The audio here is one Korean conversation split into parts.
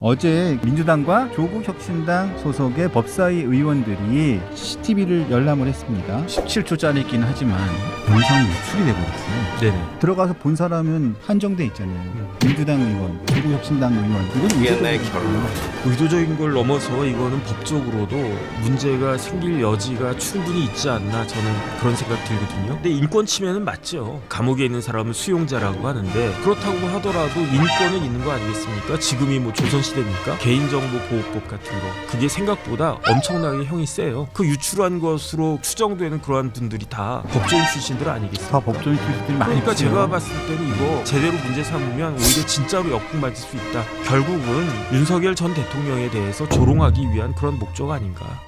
어제 민주당과 조국혁신당 소속의 법사위 의원들이 CCTV를 열람을 했습니다. 17초짜리긴 하지만 영상이 유출이 돼버렸어요. 네네. 들어가서 본 사람은 한정돼 있잖아요. 민주당 의원, 조국혁신당 의원. 이건 옛날 결론. 의도적인 걸 넘어서 이거는 법적으로도 문제가 생길 여지가 충분히 있지 않나 저는 그런 생각 들거든요. 근데 인권 침해는 맞죠. 감옥에 있는 사람은 수용자라고 하는데 그렇다고 하더라도 인권은 있는 거 아니겠습니까? 지금이 뭐 조선시대니까 개인정보보호법 같은 거 그게 생각보다 엄청나게 형이 세요. 그 유출한 것으로 추정되는 그러한 분들이 다 법조인 출신들 아니겠습니까? 다 법조인 출신들이 많이 그러니까 있어요. 제가 봤을 때는 이거 제대로 문제 삼으면 오히려 진짜로 역풍 맞을 수 있다. 결국은 윤석열 전 대통령에 대해서 조롱하기 위한 그런 목적 아닌가.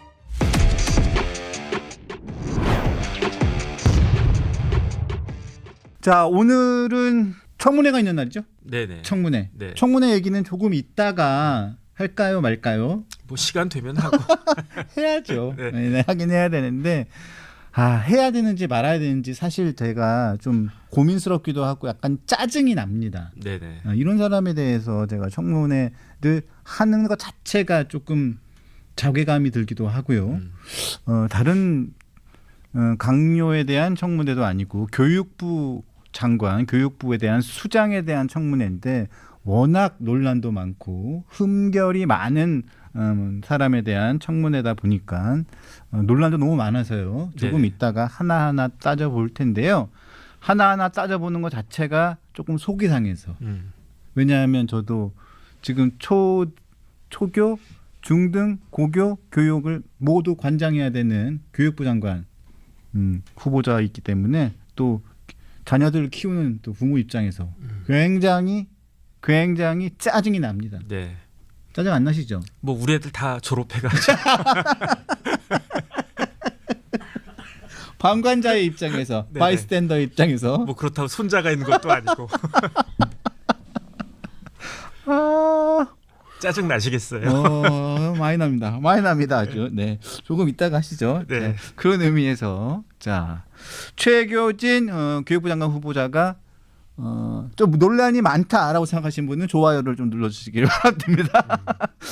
자, 오늘은 청문회가 있는 날이죠? 네네. 청문회. 네. 청문회 얘기는 조금 이따가 할까요, 말까요? 뭐 시간 되면 하고. 해야죠. 네. 네, 하긴 해야 되는데 해야 되는지 말아야 되는지 사실 제가 좀 고민스럽기도 하고 약간 짜증이 납니다. 네네. 이런 사람에 대해서 제가 청문회를 하는 것 자체가 조금 자괴감이 들기도 하고요. 다른 강요에 대한 청문회도 아니고 교육부 장관, 교육부에 대한 수장에 대한 청문회인데 워낙 논란도 많고 흠결이 많은 사람에 대한 청문회다 보니까 논란도 너무 많아서요. 조금 네. 이따가 하나하나 따져볼 텐데요. 하나하나 따져보는 것 자체가 조금 속이 상해서. 왜냐하면 저도 지금 초교, 중등, 고교 교육을 모두 관장해야 되는 교육부 장관 후보자가 있기 때문에 또 자녀들을 키우는 또 부모 입장에서 굉장히 짜증이 납니다. 네. 짜증 안 나시죠? 뭐 우리 애들 다 졸업해가지고. 방관자의 입장에서, 네네. 바이스탠더 입장에서 뭐 그렇다고 손자가 있는 것도 아니고. 짜증 나시겠어요? 많이 납니다. 아주. 네, 조금 이따가 하시죠. 네. 자, 그런 의미에서 자 최교진 교육부 장관 후보자가 좀 논란이 많다라고 생각하시는 분은 좋아요를 좀 눌러주시길 바랍니다.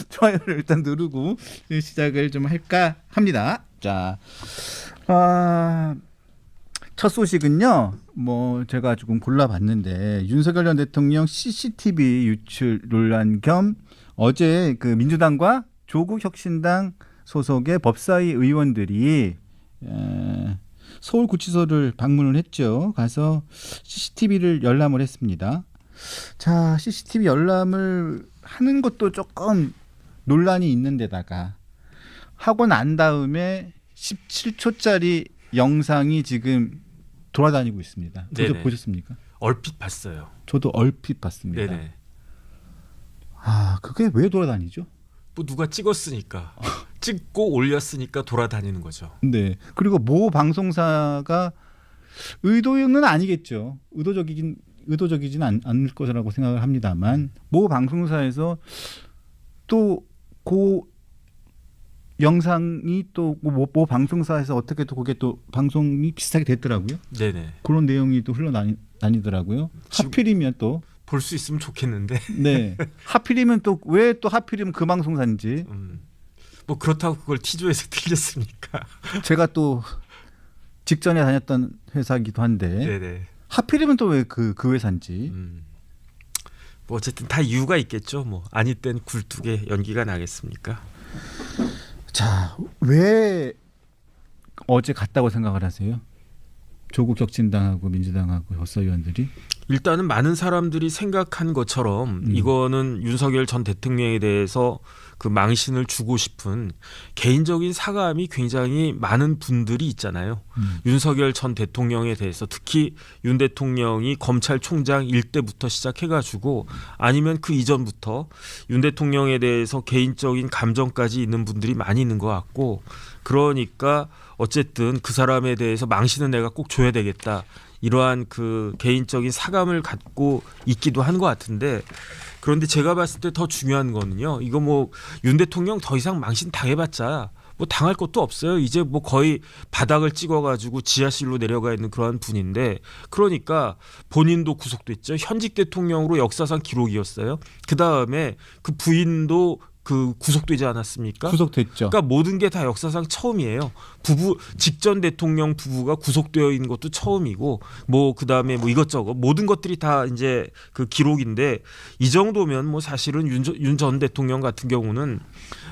좋아요를 일단 누르고 시작을 좀 할까 합니다. 자, 첫 소식은요. 뭐 제가 조금 골라봤는데 윤석열 전 대통령 CCTV 유출 논란 겸 어제 그 민주당과 조국혁신당 소속의 법사위 의원들이 서울구치소를 방문을 했죠. 가서 CCTV를 열람을 했습니다. 자, CCTV 열람을 하는 것도 조금 논란이 있는 데다가 하고 난 다음에 17초짜리 영상이 지금 돌아다니고 있습니다. 네네. 보셨습니까? 얼핏 봤어요. 저도 얼핏 봤습니다. 네네. 그게 왜 돌아다니죠? 뭐 누가 찍었으니까. 찍고 올렸으니까 돌아다니는 거죠. 네. 그리고 모 방송사가 의도는 아니겠죠. 의도적이진 않을 것이라고 생각을 합니다만 모 방송사에서 또 그 영상이 또 모 방송사에서 어떻게 또 그게 또 방송이 비슷하게 됐더라고요. 네네. 그런 내용이 또 흘러다니더라고요. 하필이면 또 볼 수 있으면 좋겠는데. 네. 하필이면 또 왜 또 하필이면 그 방송사인지 뭐 그렇다고 그걸 티조에서 틀렸습니까? 제가 또 직전에 다녔던 회사이기도 한데 네네. 하필이면 또 왜 그 회사인지. 뭐 어쨌든 다 이유가 있겠죠. 뭐 아니 땐 굴뚝에 연기가 나겠습니까? 자, 왜 어제 갔다고 생각을 하세요? 조국혁신당하고 민주당하고 법사위원들이? 일단은 많은 사람들이 생각한 것처럼 이거는 윤석열 전 대통령에 대해서 그 망신을 주고 싶은 개인적인 사감이 굉장히 많은 분들이 있잖아요. 윤석열 전 대통령에 대해서 특히 윤 대통령이 검찰총장일 때부터 시작해가지고 아니면 그 이전부터 윤 대통령에 대해서 개인적인 감정까지 있는 분들이 많이 있는 것 같고 그러니까 어쨌든 그 사람에 대해서 망신은 내가 꼭 줘야 되겠다. 이러한 그 개인적인 사감을 갖고 있기도 한 것 같은데 그런데 제가 봤을 때 더 중요한 거는요. 이거 뭐 윤 대통령 더 이상 망신 당해봤자 뭐 당할 것도 없어요. 이제 뭐 거의 바닥을 찍어가지고 지하실로 내려가 있는 그러한 분인데 그러니까 본인도 구속됐죠. 현직 대통령으로 역사상 기록이었어요. 그 다음에 그 부인도 그 구속되지 않았습니까? 구속됐죠. 그러니까 모든 게 다 역사상 처음이에요. 부부 직전 대통령 부부가 구속되어 있는 것도 처음이고 뭐 그다음에 뭐 이것저것 모든 것들이 다 이제 그 기록인데 이 정도면 뭐 사실은 윤 전 대통령 같은 경우는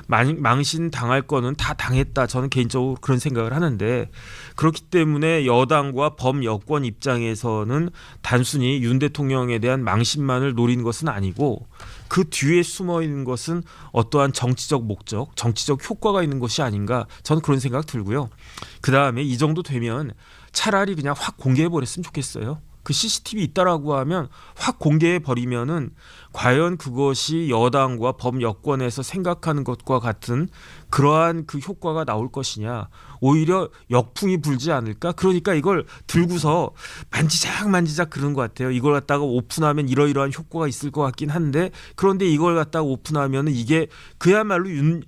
망신 당할 거는 다 당했다. 저는 개인적으로 그런 생각을 하는데 그렇기 때문에 여당과 범여권 입장에서는 단순히 윤 대통령에 대한 망신만을 노린 것은 아니고 그 뒤에 숨어 있는 것은 어떠한 정치적 목적, 정치적 효과가 있는 것이 아닌가 저는 그런 생각 들고요. 그다음에 이 정도 되면 차라리 그냥 확 공개해 버렸으면 좋겠어요. 그 CCTV 있다라고 하면 확 공개해 버리면은 과연 그것이 여당과 범여권에서 생각하는 것과 같은 그러한 그 효과가 나올 것이냐 오히려 역풍이 불지 않을까 그러니까 이걸 들고서 만지작 그런 것 같아요. 이걸 갖다가 오픈하면 이러이러한 효과가 있을 것 같긴 한데 그런데 이걸 갖다가 오픈하면은 이게 그야말로 윤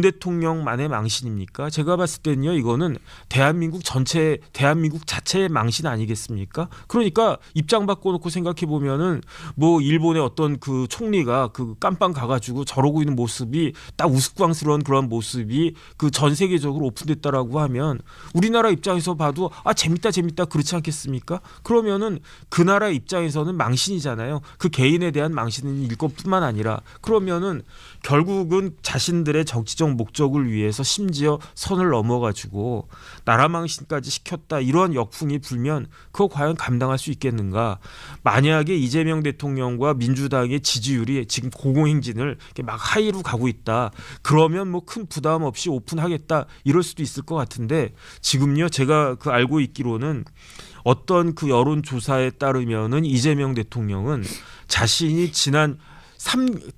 대통령만의 망신입니까? 제가 봤을 때는요 이거는 대한민국 자체의 망신 아니겠습니까? 그러니까 입장 바꿔놓고 생각해 보면은 뭐 일본의 어떤 그 총리가 그 깜빵 가가지고 저러고 있는 모습이 딱 우스꽝스러운 그런 모습이 그 전 세계적으로 오픈됐다라고 하면 우리나라 입장에서 봐도 아 재밌다 그렇지 않겠습니까? 그러면은 그 나라 입장에서는 망신이잖아요. 그 개인에 대한 망신일 것뿐만 아니라 그러면은 결국은 자신들의 정치적 목적을 위해서 심지어 선을 넘어가지고 나라 망신까지 시켰다 이런 역풍이 불면 그거 과연 감당할 수 있겠는가? 만약에 이재명 대통령과 민주당의 지지율이 지금 공공행진을 이렇게 막 하이로 가고 있다. 그러면 뭐 큰 부담 없이 오픈하겠다 이럴 수도 있을 것 같은데 지금요 제가 그 알고 있기로는 어떤 그 여론조사에 따르면은 이재명 대통령은 자신이 지난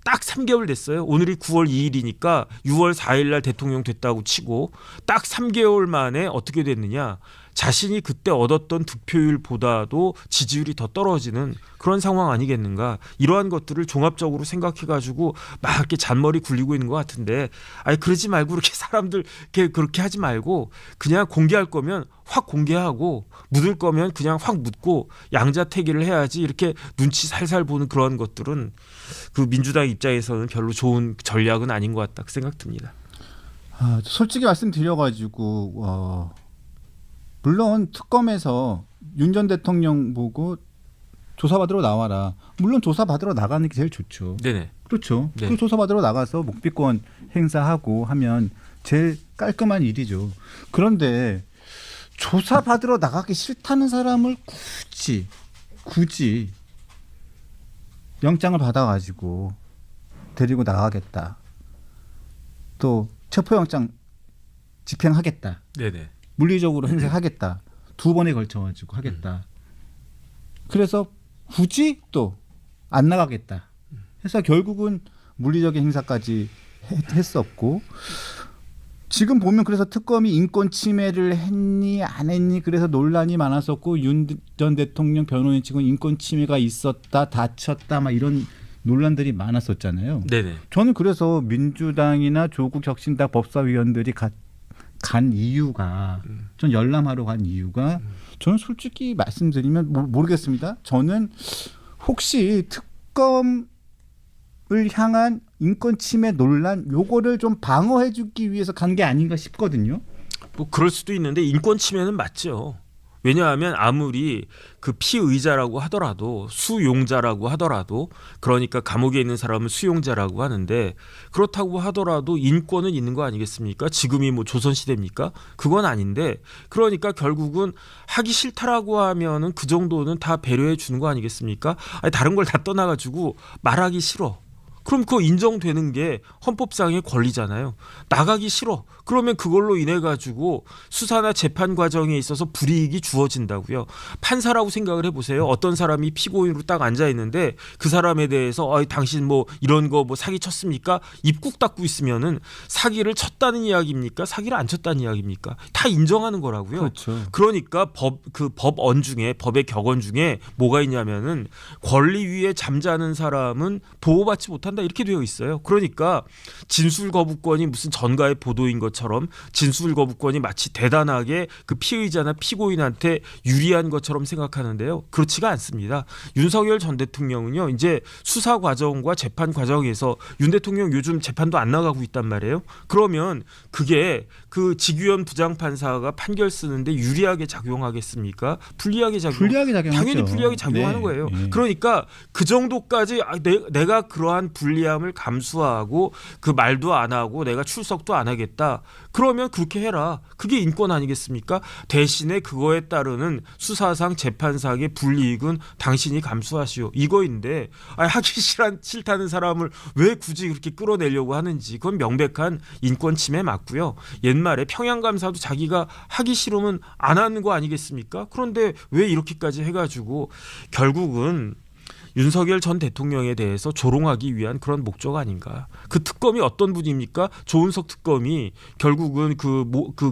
딱 3개월 됐어요. 오늘이 9월 2일이니까 6월 4일 날 대통령 됐다고 치고 딱 3개월 만에 어떻게 됐느냐. 자신이 그때 얻었던 득표율보다도 지지율이 더 떨어지는 그런 상황 아니겠는가. 이러한 것들을 종합적으로 생각해가지고 막 이렇게 잔머리 굴리고 있는 것 같은데 아니 그러지 말고 이렇게 사람들 그렇게 하지 말고 그냥 공개할 거면 확 공개하고 묻을 거면 그냥 확 묻고 양자택일을 해야지 이렇게 눈치 살살 보는 그런 것들은 그 민주당 입장에서는 별로 좋은 전략은 아닌 것 같다 그 생각 듭니다. 솔직히 말씀드려가지고 물론 특검에서 윤 전 대통령 보고 조사받으러 나와라. 물론 조사받으러 나가는 게 제일 좋죠. 네네. 그렇죠. 네. 그 조사받으러 나가서 묵비권 행사하고 하면 제일 깔끔한 일이죠. 그런데 조사받으러 나가기 싫다는 사람을 굳이 영장을 받아가지고 데리고 나가겠다. 또 체포영장 집행하겠다. 네네. 물리적으로 행사하겠다. 2번에 걸쳐가지고 하겠다. 그래서 굳이 또 안 나가겠다. 해서 결국은 물리적인 행사까지 했었고 지금 보면 그래서 특검이 인권 침해를 했니 안 했니 그래서 논란이 많았었고 윤 전 대통령 변호인 측은 인권 침해가 있었다 다쳤다 막 이런 논란들이 많았었잖아요. 네네. 저는 그래서 민주당이나 조국 혁신당 법사위원들이 간 이유가 전 열람하러 간 이유가 저는 솔직히 말씀드리면 모르겠습니다. 저는 혹시 특검을 향한 인권 침해 논란 요거를 좀 방어해 주기 위해서 간 게 아닌가 싶거든요. 뭐 그럴 수도 있는데 인권 침해는 맞죠. 왜냐하면 아무리 그 피의자라고 하더라도 수용자라고 하더라도 그러니까 감옥에 있는 사람은 수용자라고 하는데 그렇다고 하더라도 인권은 있는 거 아니겠습니까? 지금이 뭐 조선시대입니까? 그건 아닌데 그러니까 결국은 하기 싫다라고 하면은 그 정도는 다 배려해 주는 거 아니겠습니까? 아니 다른 걸 다 떠나가지고 말하기 싫어. 그럼 그거 인정되는 게 헌법상의 권리잖아요. 나가기 싫어. 그러면 그걸로 인해 가지고 수사나 재판 과정에 있어서 불이익이 주어진다고요. 판사라고 생각을 해보세요. 어떤 사람이 피고인으로 딱 앉아 있는데 그 사람에 대해서 당신 뭐 이런 거 뭐 사기 쳤습니까? 입 꾹 닫고 있으면은 사기를 쳤다는 이야기입니까? 사기를 안 쳤다는 이야기입니까? 다 인정하는 거라고요. 그렇죠. 그러니까 법원 중에 법의 격언 중에 뭐가 있냐면은 권리 위에 잠자는 사람은 보호받지 못한다. 못한다 이렇게 되어 있어요. 그러니까 진술 거부권이 무슨 전가의 보도인 것처럼 진술 거부권이 마치 대단하게 그 피의자나 피고인한테 유리한 것처럼 생각하는데요. 그렇지가 않습니다. 윤석열 전 대통령은요. 이제 수사 과정과 재판 과정에서 윤 대통령 요즘 재판도 안 나가고 있단 말이에요. 그러면 그게 그 직위원 부장판사가 판결 쓰는데 유리하게 작용하겠습니까? 불리하게 작용하죠. 당연히 불리하게 작용하는 네. 거예요. 네. 그러니까 그 정도까지 내가 그러한 불리함을 감수하고 그 말도 안 하고 내가 출석도 안 하겠다. 그러면 그렇게 해라. 그게 인권 아니겠습니까? 대신에 그거에 따르는 수사상 재판상의 불이익은 당신이 감수하시오. 이거인데 하기 싫다는 사람을 왜 굳이 그렇게 끌어내려고 하는지 그건 명백한 인권 침해 맞고요. 옛말에 평양감사도 자기가 하기 싫으면 안 하는 거 아니겠습니까? 그런데 왜 이렇게까지 해가지고 결국은 윤석열 전 대통령에 대해서 조롱하기 위한 그런 목적 아닌가? 그 특검이 어떤 분입니까? 조은석 특검이 결국은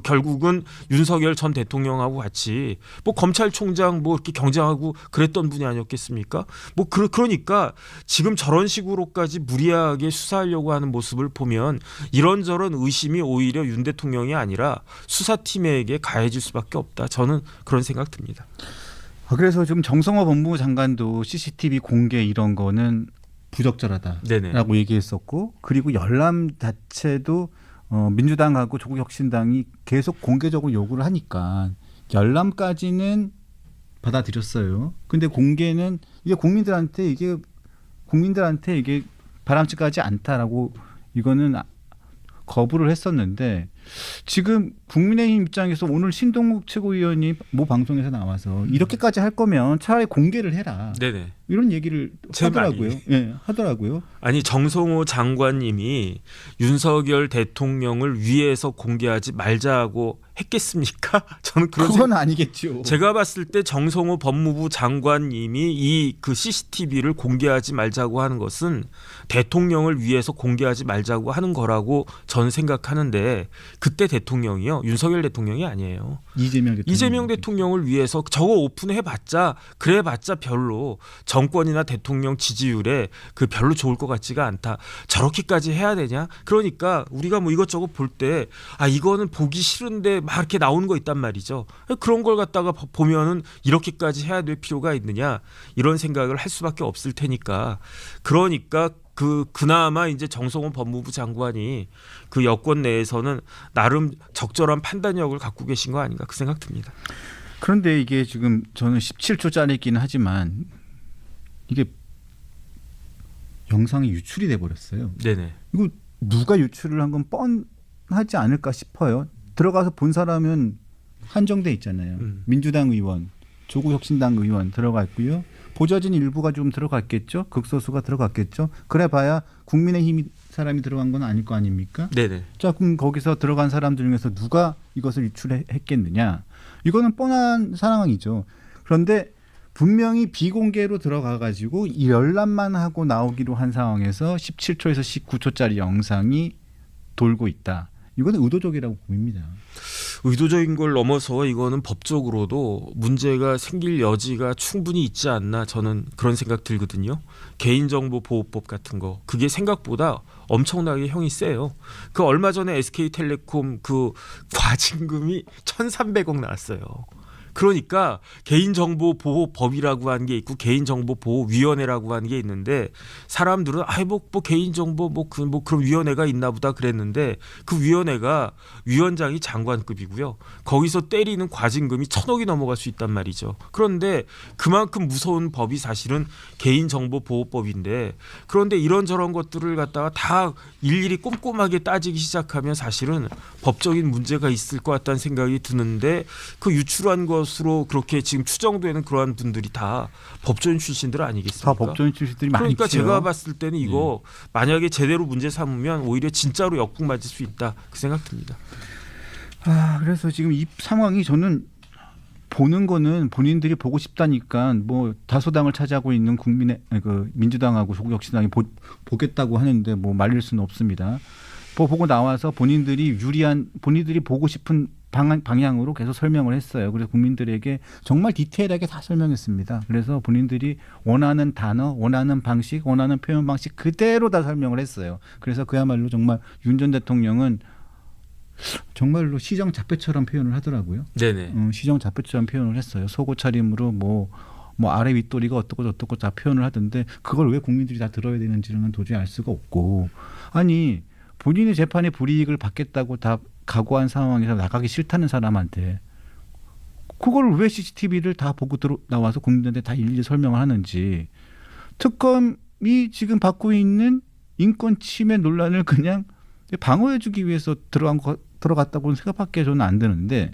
결국은 윤석열 전 대통령하고 같이 뭐 검찰총장 뭐 이렇게 경쟁하고 그랬던 분이 아니었겠습니까? 뭐 그러니까 지금 저런 식으로까지 무리하게 수사하려고 하는 모습을 보면 이런저런 의심이 오히려 윤 대통령이 아니라 수사팀에게 가해질 수밖에 없다. 저는 그런 생각 듭니다. 그래서 지금 정성호 법무부 장관도 CCTV 공개 이런 거는 부적절하다라고 네네. 얘기했었고, 그리고 열람 자체도 민주당하고 조국혁신당이 계속 공개적으로 요구를 하니까 열람까지는 받아들였어요. 근데 공개는 이게 국민들한테 이게 바람직하지 않다라고 이거는 거부를 했었는데, 지금 국민의힘 입장에서 오늘 신동국 최고위원이 모 방송에서 나와서 이렇게까지 할 거면 차라리 공개를 해라. 네네. 이런 얘기를 하더라고요. 예, 하더라고요. 아니 정성호 장관님이 윤석열 대통령을 위해서 공개하지 말자고 했겠습니까? 저는 그건 아니겠죠. 제가 봤을 때 정성호 법무부 장관님이 이 그 CCTV를 공개하지 말자고 하는 것은 대통령을 위해서 공개하지 말자고 하는 거라고 저는 생각하는데, 그때 대통령이요 윤석열 대통령이 아니에요. 이재명 대통령을 위해서 저거 오픈해봤자 그래봤자 별로 정권이나 대통령 지지율에 그 별로 좋을 것 같지가 않다. 저렇게까지 해야 되냐? 그러니까 우리가 뭐 이것저것 볼 때 이거는 보기 싫은데 막 이렇게 나오는 거 있단 말이죠. 그런 걸 갖다가 보면은 이렇게까지 해야 될 필요가 있느냐 이런 생각을 할 수밖에 없을 테니까. 그러니까 그나마 이제 정성호 법무부 장관이 그 여권 내에서는 나름 적절한 판단력을 갖고 계신 거 아닌가 그 생각 듭니다. 그런데 이게 지금 저는 17초짜리긴 하지만 이게 영상이 유출이 돼 버렸어요. 네네. 이거 누가 유출을 한 건 뻔하지 않을까 싶어요. 들어가서 본 사람은 한정돼 있잖아요. 민주당 의원, 조국혁신당 의원 들어가 있고요. 보좌진 일부가 좀 들어갔겠죠. 극소수가 들어갔겠죠. 그래봐야 국민의힘 사람이 들어간 건 아닐 거 아닙니까? 네네. 자, 그럼 거기서 들어간 사람들 중에서 누가 이것을 유출했겠느냐? 이거는 뻔한 상황이죠. 그런데 분명히 비공개로 들어가가지고 이 열람만 하고 나오기로 한 상황에서 17초에서 19초짜리 영상이 돌고 있다. 이거는 의도적이라고 보입니다. 의도적인 걸 넘어서 이거는 법적으로도 문제가 생길 여지가 충분히 있지 않나 저는 그런 생각 들거든요. 개인정보보호법 같은 거 그게 생각보다 엄청나게 형이 세요. 그 얼마 전에 SK텔레콤 그 과징금이 1,300억 나왔어요. 그러니까 개인정보보호법이라고 하는 게 있고 개인정보보호위원회라고 하는 게 있는데, 사람들은 뭐 개인정보 그런 위원회가 있나 보다 그랬는데, 그 위원회가 위원장이 장관급이고요. 거기서 때리는 과징금이 1,000억이 넘어갈 수 있단 말이죠. 그런데 그만큼 무서운 법이 사실은 개인정보보호법인데, 그런데 이런저런 것들을 갖다가 다 일일이 꼼꼼하게 따지기 시작하면 사실은 법적인 문제가 있을 것 같다는 생각이 드는데, 그 유출한 것으로 그렇게 지금 추정되는 그러한 분들이 다 법조인 출신들 아니겠습니까? 다 법조인 출신들이 그러니까 많죠. 제가 봤을 때는 이거 만약에 제대로 문제 삼으면 오히려 진짜로 역풍 맞을 수 있다 그 생각 듭니다. 그래서 지금 이 상황이 저는 보는 거는 본인들이 보고 싶다니까 뭐 다수당을 차지하고 있는 민주당하고 조국혁신당이 보겠다고 하는데 뭐 말릴 수는 없습니다. 보고 나와서 본인들이 보고 싶은 방향으로 계속 설명을 했어요. 그래서 국민들에게 정말 디테일하게 다 설명했습니다. 그래서 본인들이 원하는 단어, 원하는 방식, 원하는 표현 방식 그대로 다 설명을 했어요. 그래서 그야말로 정말 윤 전 대통령은 정말로 시정 잡배처럼 표현을 하더라고요. 네네. 시정 잡배처럼 표현을 했어요. 속옷 차림으로 뭐 아래 윗도리가 어떻고 저떻고 다 표현을 하던데 그걸 왜 국민들이 다 들어야 되는지는 도저히 알 수가 없고 아니 본인의 재판에 불이익을 받겠다고 다 각오한 상황에서 나가기 싫다는 사람한테 그걸 왜 CCTV를 다 보고 나와서 국민들한테 다 일일이 설명을 하는지 특검이 지금 받고 있는 인권 침해 논란을 그냥 방어해주기 위해서 들어갔다고는 생각밖에 저는 안 드는데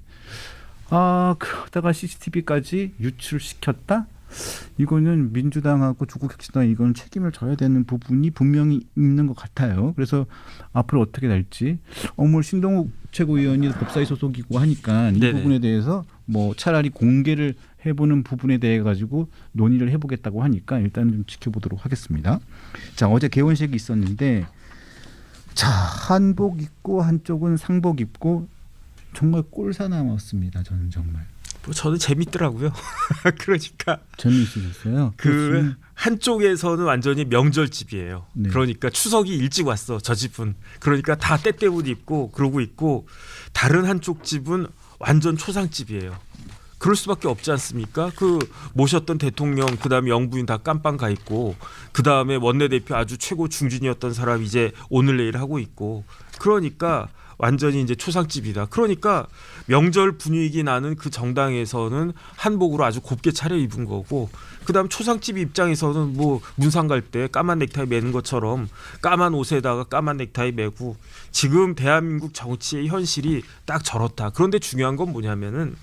그러다가 CCTV까지 유출시켰다? 이거는 민주당하고 조국혁신당 이건 책임을 져야 되는 부분이 분명히 있는 것 같아요. 그래서 앞으로 어떻게 될지 신동욱 최고위원이 법사위 소속이고 하니까 이 네네. 부분에 대해서 뭐 차라리 공개를 해보는 부분에 대해 가지고 논의를 해보겠다고 하니까 일단은 좀 지켜보도록 하겠습니다. 자, 어제 개원식이 있었는데 자, 한복 입고 한쪽은 상복 입고 정말 꼴사나웠습니다. 저는 정말. 뭐 저는 재밌더라고요. 그러니까 재미있으셨어요? 그 한쪽에서는 완전히 명절집이에요. 네. 그러니까 추석이 일찍 왔어 저 집은. 그러니까 다 때때옷 입고 그러고 있고 다른 한쪽 집은 완전 초상집이에요. 그럴 수밖에 없지 않습니까? 그 모셨던 대통령 그다음에 영부인 다 깜빵 가 있고 그다음에 원내대표 아주 최고 중진이었던 사람 이제 오늘 내일 하고 있고 그러니까 완전히 이제 초상집이다. 그러니까 명절 분위기 나는 그 정당에서는 한복으로 아주 곱게 차려입은 거고 그다음 초상집 입장에서는 뭐 문상 갈 때 까만 넥타이 매는 것처럼 까만 옷에다가 까만 넥타이 매고 지금 대한민국 정치의 현실이 딱 저렇다. 그런데 중요한 건 뭐냐면은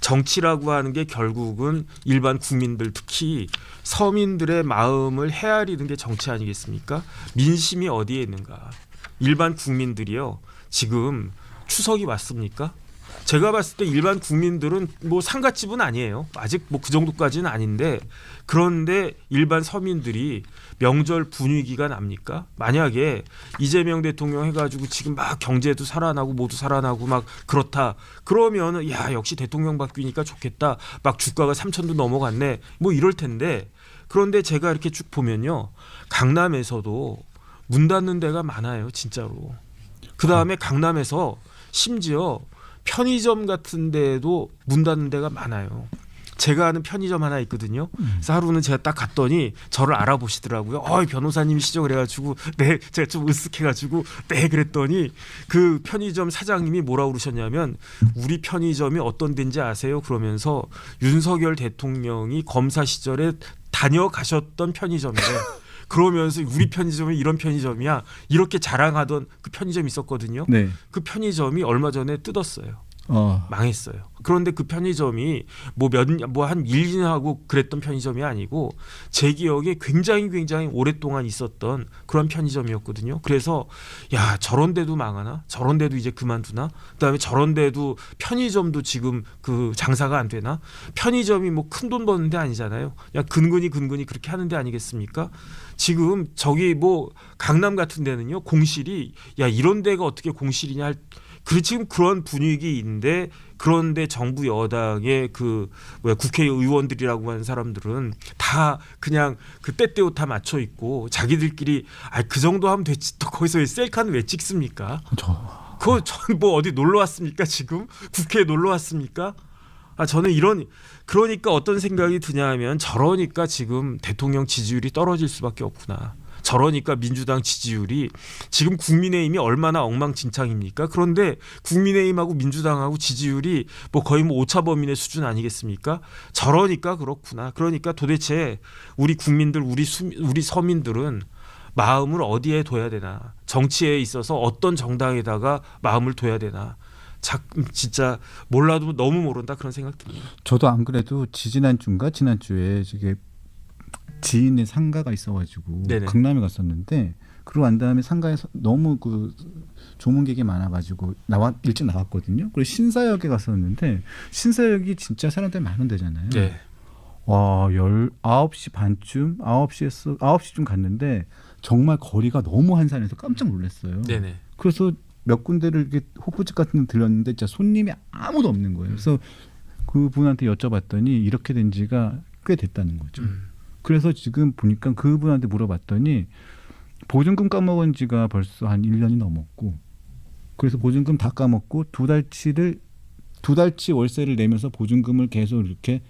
정치라고 하는 게 결국은 일반 국민들 특히 서민들의 마음을 헤아리는 게 정치 아니겠습니까? 민심이 어디에 있는가? 일반 국민들이요. 지금 추석이 왔습니까? 제가 봤을 때 일반 국민들은 뭐 상갓집은 아니에요. 아직 뭐 그 정도까지는 아닌데 그런데 일반 서민들이 명절 분위기가 납니까? 만약에 이재명 대통령 해가지고 지금 막 경제도 살아나고 모두 살아나고 막 그렇다. 그러면은 야 역시 대통령 바뀌니까 좋겠다. 막 주가가 3,000도 넘어갔네. 뭐 이럴 텐데 그런데 제가 이렇게 쭉 보면요. 강남에서도 문 닫는 데가 많아요. 진짜로. 그다음에 강남에서 심지어 편의점 같은 데도 문 닫는 데가 많아요. 제가 아는 편의점 하나 있거든요. 그래서 하루는 제가 딱 갔더니 저를 알아보시더라고요. 변호사님이시죠? 그래가지고 네, 제가 좀 으쓱해가지고 네 그랬더니 그 편의점 사장님이 뭐라고 그러셨냐면 우리 편의점이 어떤 데인지 아세요? 그러면서 윤석열 대통령이 검사 시절에 다녀가셨던 편의점이래. 그러면서 우리 편의점이 이런 편의점이야 이렇게 자랑하던 그 편의점이 있었거든요. 네. 그 편의점이 얼마 전에 뜯었어요. 망했어요. 그런데 그 편의점이 뭐 한 1, 2년 하고 그랬던 편의점이 아니고 제 기억에 굉장히 오랫동안 있었던 그런 편의점이었거든요. 그래서 야 저런 데도 망하나? 저런 데도 이제 그만두나? 그다음에 저런 데도 편의점도 지금 그 장사가 안 되나? 편의점이 뭐 큰 돈 버는 데 아니잖아요. 그냥 근근히 그렇게 하는 데 아니겠습니까? 지금 저기 뭐 강남 같은 데는요. 공실이 야 이런 데가 어떻게 공실이냐 할 지금 그런 분위기인데 그런데 정부 여당의 국회의원들이라고 하는 사람들은 다 그냥 그 때때옷 다 맞춰 입고 자기들끼리 그 정도 하면 됐지 또 거기서 왜 셀카는 왜 찍습니까? 그거 전 뭐 어디 놀러 왔습니까 지금? 국회에 놀러 왔습니까? 저는 그러니까 어떤 생각이 드냐면 저러니까 지금 대통령 지지율이 떨어질 수밖에 없구나. 저러니까 민주당 지지율이 지금 국민의힘이 얼마나 엉망진창입니까? 그런데 국민의힘하고 민주당하고 지지율이 뭐 거의 뭐 오차 범위의 수준 아니겠습니까? 저러니까 그렇구나. 그러니까 도대체 우리 국민들, 우리 서민들은 마음을 어디에 둬야 되나? 정치에 있어서 어떤 정당에다가 마음을 둬야 되나? 진짜 몰라도 너무 모른다 그런 생각 듭니다. 저도 안 그래도 지난주인가 지난주에 이게 지인의 상가가 있어가지고 네네. 강남에 갔었는데 그러고 난 다음에 상가에서 너무 그 조문객이 많아가지고 일찍 나왔거든요. 그리고 신사역에 갔었는데 신사역이 진짜 사람들이 많은 데잖아요. 네. 와 9시 반쯤 9시쯤 갔는데 정말 거리가 너무 한산해서 깜짝 놀랐어요. 네네. 그래서 몇 군데를 이렇게 호프집 같은 데 들렸는데 진짜 손님이 아무도 없는 거예요. 그래서 그분한테 여쭤봤더니 이렇게 된 지가 꽤 됐다는 거죠. 그래서 지금 보니까 그분한테 물어봤더니 보증금 까먹은 지가 벌써 한 1년이 넘었고, 그래서 보증금 다 까먹고 두 달치 월세를 내면서 보증금을 계속 이렇게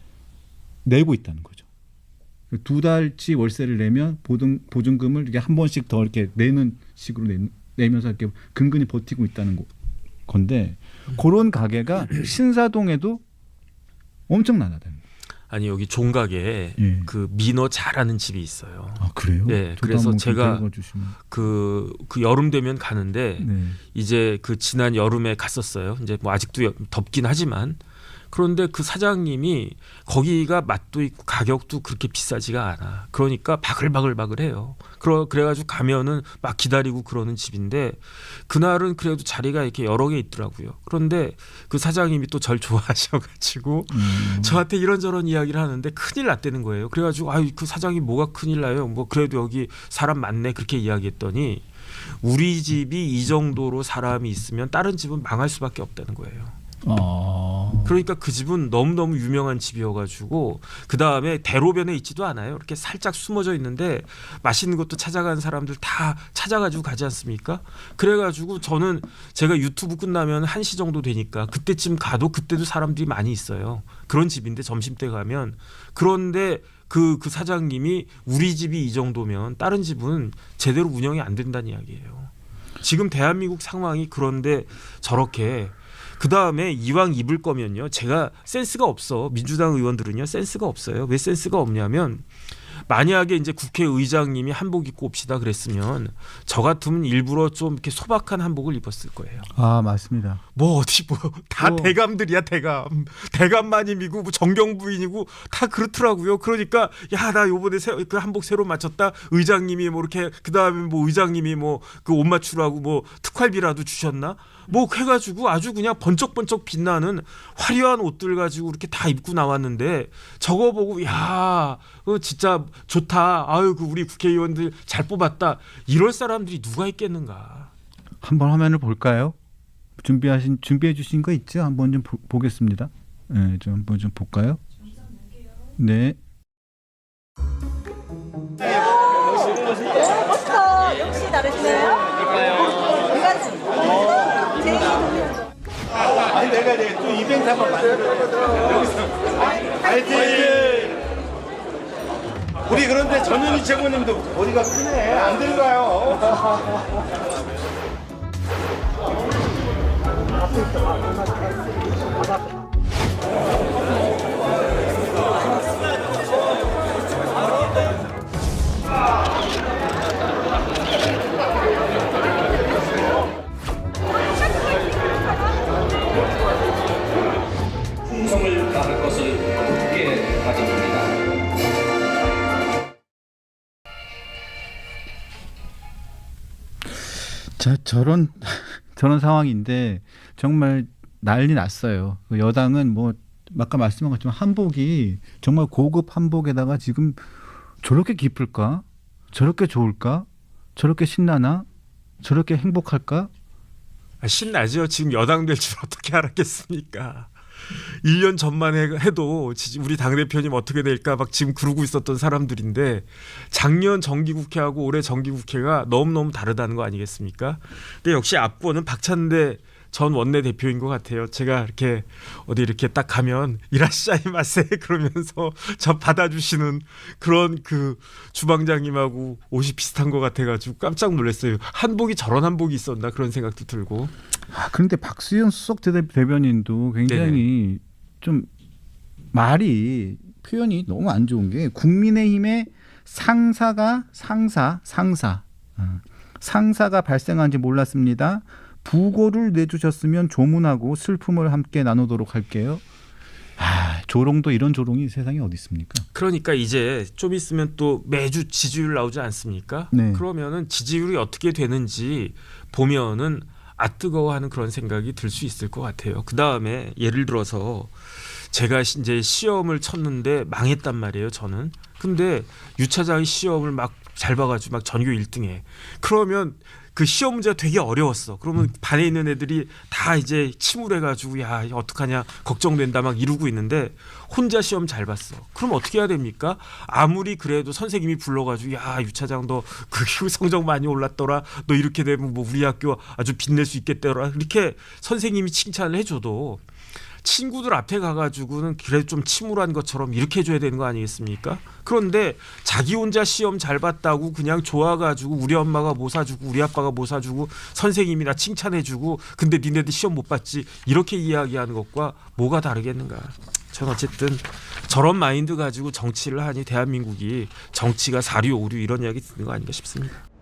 내고 있다는 거죠. 두 달치 월세를 내면 보증금을 이렇게 한 번씩 더 이렇게 내는 식으로 내면서 이렇게 근근히 버티고 있다는 건데, 그런 가게가 신사동에도 엄청나다는 거예요. 아니 여기 종각에 예. 그 민어 잘하는 집이 있어요. 아 그래요? 네, 저도 그래서 한번 제가 데려가 주시면. 그 여름 되면 가는데 네. 이제 그 지난 여름에 갔었어요. 이제 뭐 아직도 덥긴 하지만 그런데 그 사장님이 거기가 맛도 있고 가격도 그렇게 비싸지가 않아. 그러니까 바글바글바글해요. 그래가지고 가면은 막 기다리고 그러는 집인데 그날은 그래도 자리가 이렇게 여러 개 있더라고요. 그런데 그 사장님이 또 절 좋아하셔가지고 저한테 이런저런 이야기를 하는데 큰일 났다는 거예요. 그래가지고 그 사장님 뭐가 큰일 나요? 뭐 그래도 여기 사람 많네 그렇게 이야기했더니 우리 집이 이 정도로 사람이 있으면 다른 집은 망할 수밖에 없다는 거예요. 그러니까 그 집은 너무너무 유명한 집이어가지고 그 다음에 대로변에 있지도 않아요. 이렇게 살짝 숨어져 있는데 맛있는 것도 찾아가는 사람들 다 찾아가지고 가지 않습니까? 그래가지고 저는 제가 유튜브 끝나면 1시 정도 되니까 그때쯤 가도 그때도 사람들이 많이 있어요. 그런 집인데 점심때 가면. 그런데 그 사장님이 우리 집이 이 정도면 다른 집은 제대로 운영이 안 된다는 이야기예요. 지금 대한민국 상황이 그런데 저렇게 그 다음에 이왕 입을 거면요. 제가 센스가 없어. 민주당 의원들은요. 센스가 없어요. 왜 센스가 없냐면 만약에 이제 국회의장님이 한복 입고 옵시다 그랬으면 저 같으면 일부러 좀 이렇게 소박한 한복을 입었을 거예요. 아 맞습니다. 뭐 어디 뭐 다 대감들이야 대감 마님이고 뭐 정경 부인이고 다 그렇더라고요. 그러니까 야 나 요번에 그 한복 새로 맞췄다. 의장님이 뭐 이렇게 그 다음에 뭐 의장님이 뭐 그 옷 맞추라고 뭐 특활비라도 주셨나? 뭐 해가지고 아주 그냥 번쩍번쩍 빛나는 화려한 옷들 가지고 이렇게 다 입고 나왔는데 저거 보고 야 진짜 좋다. 아유 그 우리 국회의원들 잘 뽑았다. 이럴 사람들이 누가 있겠는가? 한번 화면을 볼까요? 준비해 주신 거 있죠? 한번 좀 보겠습니다. 네, 좀 한번 좀 볼까요? 네. 멋있어. 역시 다르시네요. 아니 내가 이제 또 이벤트 한번 만들어 여기서 화이팅! 우리 그런데 전현희 최고님도 머리가 크네. 안 들어가요. 풍성을 따를 것을 굳게 가집니다. 자, 저런 상황인데 정말 난리 났어요. 여당은 뭐 아까 말씀한 것처럼 한복이 정말 고급 한복에다가 지금 저렇게 기쁠까? 저렇게 좋을까? 저렇게 신나나? 저렇게 행복할까? 신나죠. 지금 여당 될 줄 어떻게 알았겠습니까? 1년 전만 해도 우리 당대표님 어떻게 될까 막 지금 그러고 있었던 사람들인데 작년 정기국회하고 올해 정기국회가 너무너무 다르다는 거 아니겠습니까? 근데 역시 앞번은 박찬대 전 원내대표인 것 같아요. 제가 이렇게 어디 이렇게 딱 가면 이라시자이마세 그러면서 저 받아주시는 그런 그 주방장님하고 옷이 비슷한 것 같아가지고 깜짝 놀랐어요. 한복이 저런 한복이 있었나 그런 생각도 들고. 그런데 박수현 수석 대변인도 굉장히 좀 말이 표현이 너무 안 좋은 게 국민의힘의 상사가 발생한지 몰랐습니다. 부고를 내주셨으면 조문하고 슬픔을 함께 나누도록 할게요. 조롱도 이런 조롱이 세상에 어디 있습니까? 그러니까 이제 좀 있으면 또 매주 지지율 나오지 않습니까? 네. 그러면은 지지율이 어떻게 되는지 보면은 뜨거워하는 그런 생각이 들 수 있을 것 같아요. 그 다음에 예를 들어서 제가 이제 시험을 쳤는데 망했단 말이에요. 저는. 근데 유 차장이 시험을 막 잘 봐가지고 막 전교 1등해. 그러면 그 시험 문제가 되게 어려웠어. 그러면 반에 있는 애들이 다 이제 침울해가지고 야 어떡하냐 걱정된다 막 이러고 있는데 혼자 시험 잘 봤어. 그럼 어떻게 해야 됩니까? 아무리 그래도 선생님이 불러가지고 야 유차장 너 그 성적 많이 올랐더라. 너 이렇게 되면 뭐 우리 학교 아주 빛낼 수 있겠더라. 이렇게 선생님이 칭찬을 해줘도 친구들 앞에 가가지고는 그래도 좀 침울한 것처럼 이렇게 해줘야 되는 거 아니겠습니까? 그런데 자기 혼자 시험 잘 봤다고 그냥 좋아가지고 우리 엄마가 뭐 사주고 우리 아빠가 뭐 사주고 선생님이 나 칭찬해주고 근데 니네들 시험 못 봤지 이렇게 이야기하는 것과 뭐가 다르겠는가? 전 어쨌든 저런 마인드 가지고 정치를 하니 대한민국이 정치가 사류 오류 이런 이야기 듣는 거 아닌가 싶습니다.